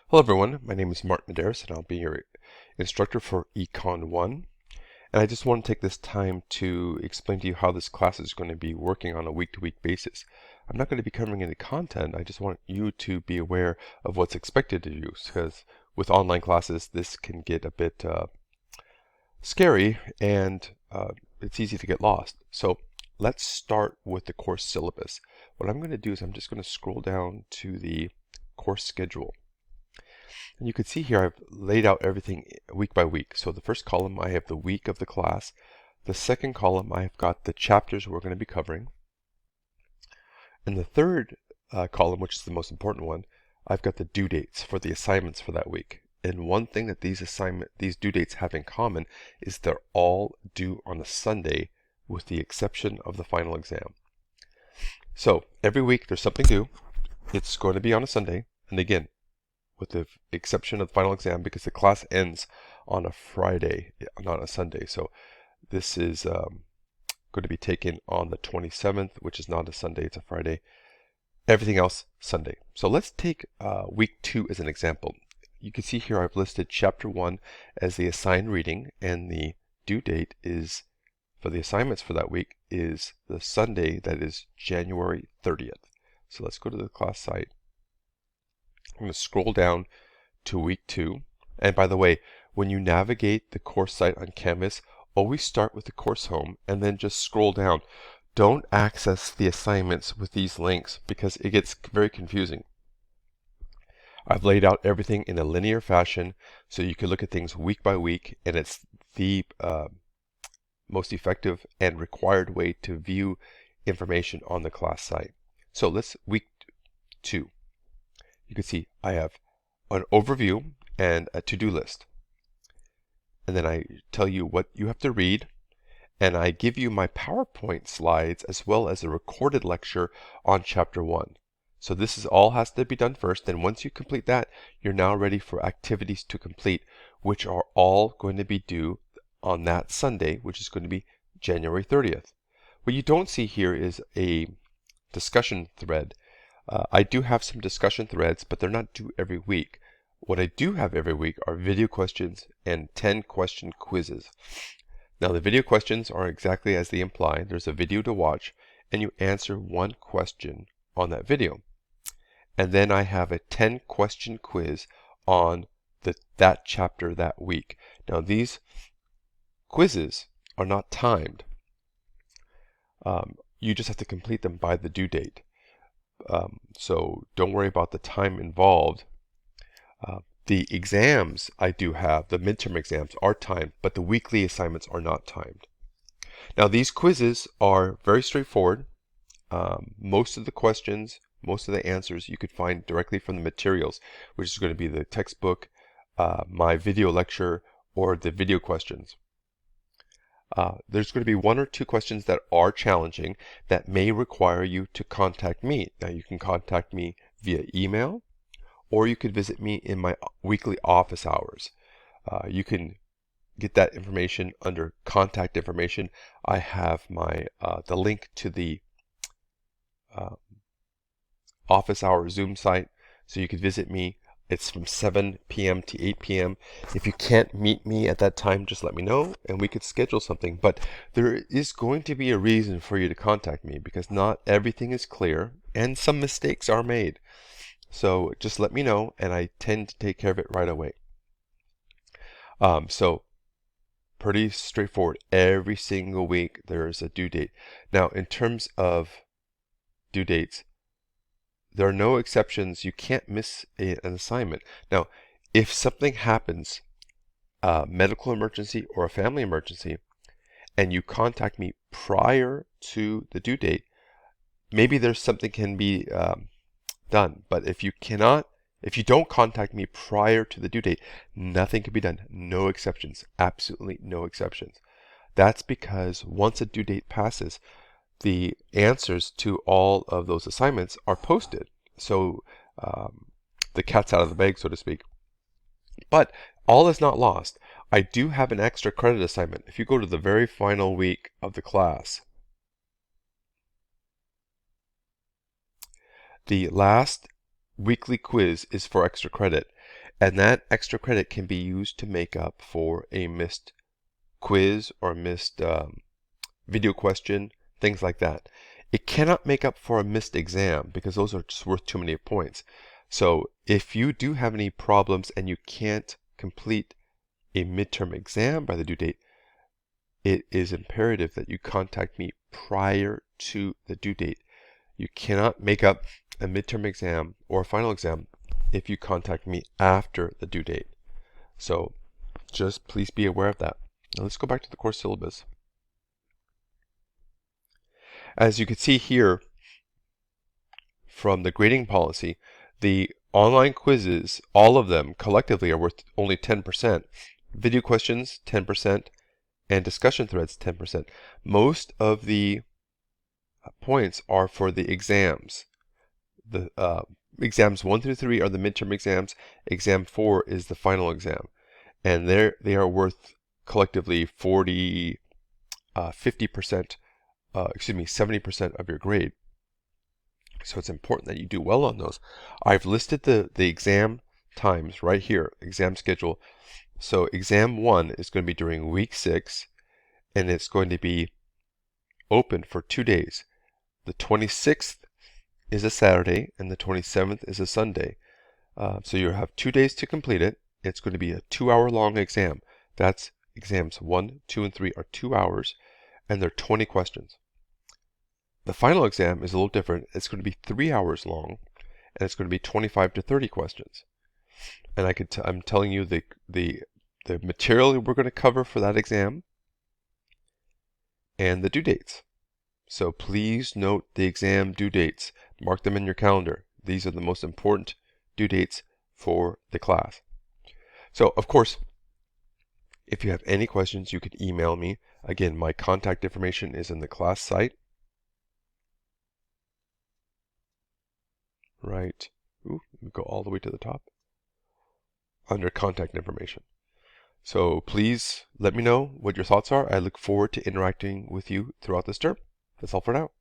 Hello everyone, my name is Mark Medeiros and I'll be your instructor for Econ 1. And I just want to take this time to explain to you how this class is going to be working on a week-to-week basis. I'm not going to be covering any content, I just want you to be aware of what's expected of you, because with online classes this can get a bit scary and it's easy to get lost. So let's start with the course syllabus. What I'm going to do is I'm just going to scroll down to the course schedule. And you can see here I've laid out everything week by week. So the first column I have the week of the class. The second column I've got the chapters we're going to be covering. And the third column, which is the most important one, I've got the due dates for the assignments for that week. And one thing that these due dates have in common is they're all due on a Sunday with the exception of the final exam. So every week there's something due. It's going to be on a Sunday. And again, with the exception of the final exam, because the class ends on a Friday, not a Sunday. So this is going to be taken on the 27th, which is not a Sunday, it's a Friday. Everything else, Sunday. So let's take week 2 as an example. You can see here I've listed chapter 1 as the assigned reading, and the due date is for the assignments for that week is the Sunday, that is January 30th. So let's go to the class site. I'm going to scroll down to week 2. And by the way, when you navigate the course site on Canvas, always start with the course home and then just scroll down. Don't access the assignments with these links because it gets very confusing. I've laid out everything in a linear fashion so you can look at things week by week, and it's the most effective and required way to view information on the class site. So let's week 2. You can see I have an overview and a to-do list. And then I tell you what you have to read, and I give you my PowerPoint slides as well as a recorded lecture on chapter 1. So this is all has to be done first, and once you complete that, you're now ready for activities to complete, which are all going to be due on that Sunday, which is going to be January 30th. What you don't see here is a discussion thread. I do have some discussion threads, but they're not due every week. What I do have every week are video questions and 10 question quizzes. Now the video questions are exactly as they imply. There's a video to watch and you answer one question on that video. And then I have a 10 question quiz on that chapter that week. Now these quizzes are not timed. You just have to complete them by the due date. So don't worry about the time involved. The exams I do have, the midterm exams, are timed, but the weekly assignments are not timed. Now these quizzes are very straightforward. Most of the questions, most of the answers you could find directly from the materials, which is going to be the textbook, my video lecture, or the video questions. There's going to be 1 or 2 questions that are challenging that may require you to contact me. Now you can contact me via email, or you could visit me in my weekly office hours. You can get that information under contact information. I have my the link to the office hour Zoom site, so you could visit me. It's from 7 p.m. to 8 p.m. If you can't meet me at that time, just let me know and we could schedule something. But there is going to be a reason for you to contact me because not everything is clear and some mistakes are made. So just let me know and I tend to take care of it right away. So pretty straightforward. Every single week there is a due date. Now in terms of due dates, there are no exceptions. You can't miss an assignment. Now, if something happens, a medical emergency or a family emergency, and you contact me prior to the due date, maybe there's something can be done. But if you don't contact me prior to the due date, nothing can be done. No exceptions. Absolutely no exceptions. That's because once a due date passes, the answers to all of those assignments are posted. So the cat's out of the bag, so to speak. But all is not lost. I do have an extra credit assignment. If you go to the very final week of the class, the last weekly quiz is for extra credit. And that extra credit can be used to make up for a missed quiz or missed video question, things like that. It cannot make up for a missed exam because those are just worth too many points. So if you do have any problems and you can't complete a midterm exam by the due date, it is imperative that you contact me prior to the due date. You cannot make up a midterm exam or a final exam if you contact me after the due date. So just please be aware of that. Now let's go back to the course syllabus. As you can see here from the grading policy, the online quizzes, all of them collectively are worth only 10%. Video questions, 10%, and discussion threads, 10%. Most of the points are for the exams. The exams 1 through 3 are the midterm exams. Exam 4 is the final exam. And they are worth collectively 50%, 70% of your grade. So it's important that you do well on those. I've listed the exam times right here, exam schedule. So exam 1 is going to be during week 6, and it's going to be open for 2 days. The 26th is a Saturday, and the 27th is a Sunday. So you'll have 2 days to complete it. It's going to be a 2-hour long exam. That's exams 1, 2, and 3 are 2 hours, and they're 20 questions. The final exam is a little different. It's going to be 3 hours long, and it's going to be 25 to 30 questions. And I'm telling you the material we're going to cover for that exam and the due dates. So please note the exam due dates. Mark them in your calendar. These are the most important due dates for the class. So, of course, if you have any questions, you can email me. Again, my contact information is in the class site. Right. Ooh, let me go all the way to the top. Under contact information. So please let me know what your thoughts are. I look forward to interacting with you throughout this term. That's all for now.